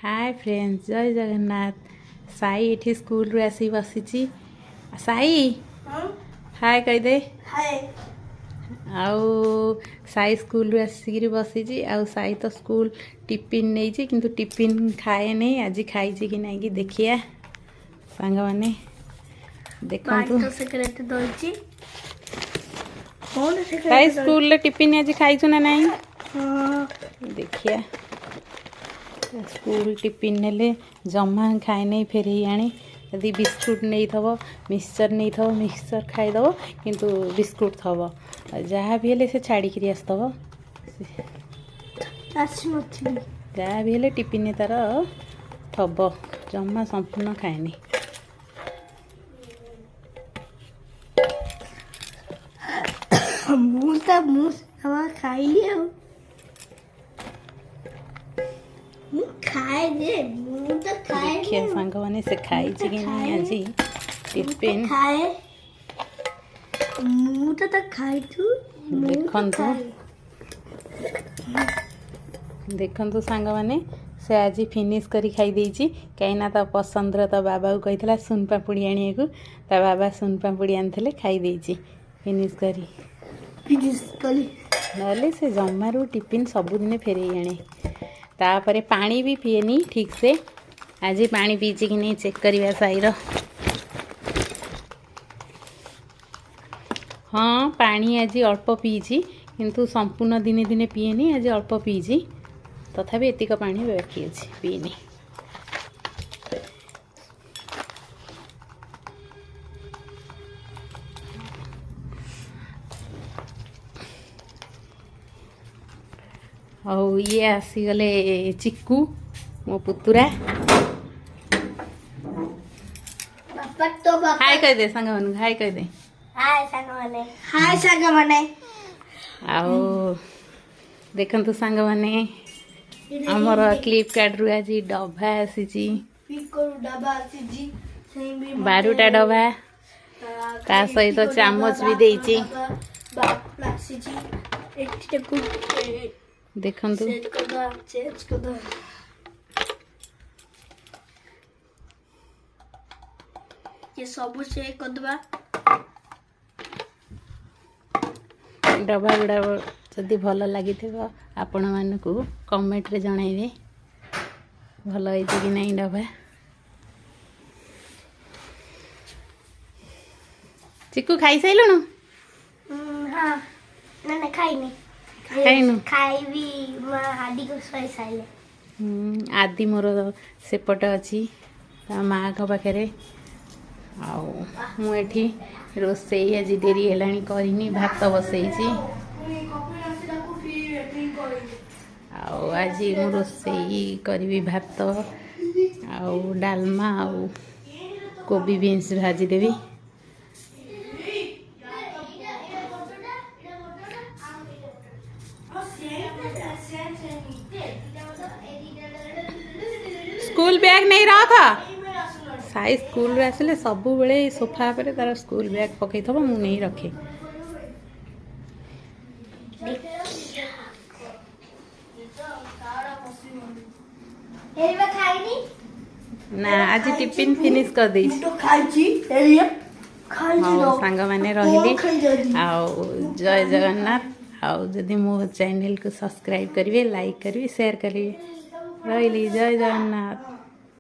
Hi friends जय जगन्नाथ। साई एठी school रू आसी बसीची। साई हाय कह दे। हाय आउ साई स्कूल रू आसिक बसीची। आउ साई तो स्कूल टिफिन नहीं किंतु टिफिन खाए नहीं। आज खाई कि नहीं कि देखिया सांग माने देखंतु साई स्कूल रे टिफिन आज खाइछु ना नहीं देखिया। स्कूल टिफिन नेले जमा खाए नहीं फेर आनी यदि बिस्कुट नहीं थव मिक्सचर नहीं थव मिक्सचर खाईदव किंतु बिस्कुट थव जहाँ भी हेले से छाड़ी आसतव जहाँ भी हेले टिफिन तार थव जमा संपूर्ण खाएनी। देखिए सांग मैंने से खाई कि नहीं आज टिफिन देखंतु सांग मैंने से आज फिनिश करी खाई देछि कहीं ता पसंद ता बाबा को कही सुन पापुड़ी आने को ता बाबा सुन पापुड़ी आनी खाई देछि फिनिश करी नले से जमारू टिफिन सबुदिन फेरे आने तापर पानी भी पिएनी ठीक से। आज पानी पीची कि नहीं चेक करवा साईर। हाँ पानी आज अल्प पीची किंतु संपूर्ण दिने दिने पीएनी आज अल्प पीची तथापि एतिक पानी बाकी अच्छी पीएनी। और ये आसीगले चिक्कू मो पुतुरा हाय कह दे सांग मन हाय कह दे हाय सांग माने आओ देखंतु सांग माने हमर फ्लिपकार्ट रु आज डब्बा आसीची 12टा डब्बा ता सहित चामच भी देइची देखंतु ये सब चेक करदबा डब्बा गुड़ा जदि भल लगी आपण मानकु कमेंट रे जणाइबे भल होइछि कि नहीं डब्बा। चिक्कू खाई साइलुनु? हां ना खाइनी खाइनु खाइबी आदि को सोई साइले आदि मोर सेपट अच्छी माँ का पाखे मुझे रोसई आज डेरी है करनी भात बसई आज मु रोसई करी भात आउ डालमा आउ कोबी बीन्स भाजीदेवी। स्कूल बैग नहीं रखा साई स्कूल आसिले सब बेले सोफा पर तार स्कूल बैग पकई थब मु नहीं रखे ना आज टिफिन फिनिश कर दे सांग मैंने रही आओ जय जगन्नाथ। आओ जदि मो चैनल को सब्सक्राइब करेंगे लाइक करेंगे शेयर करेंगे रही जय जगन्नाथ।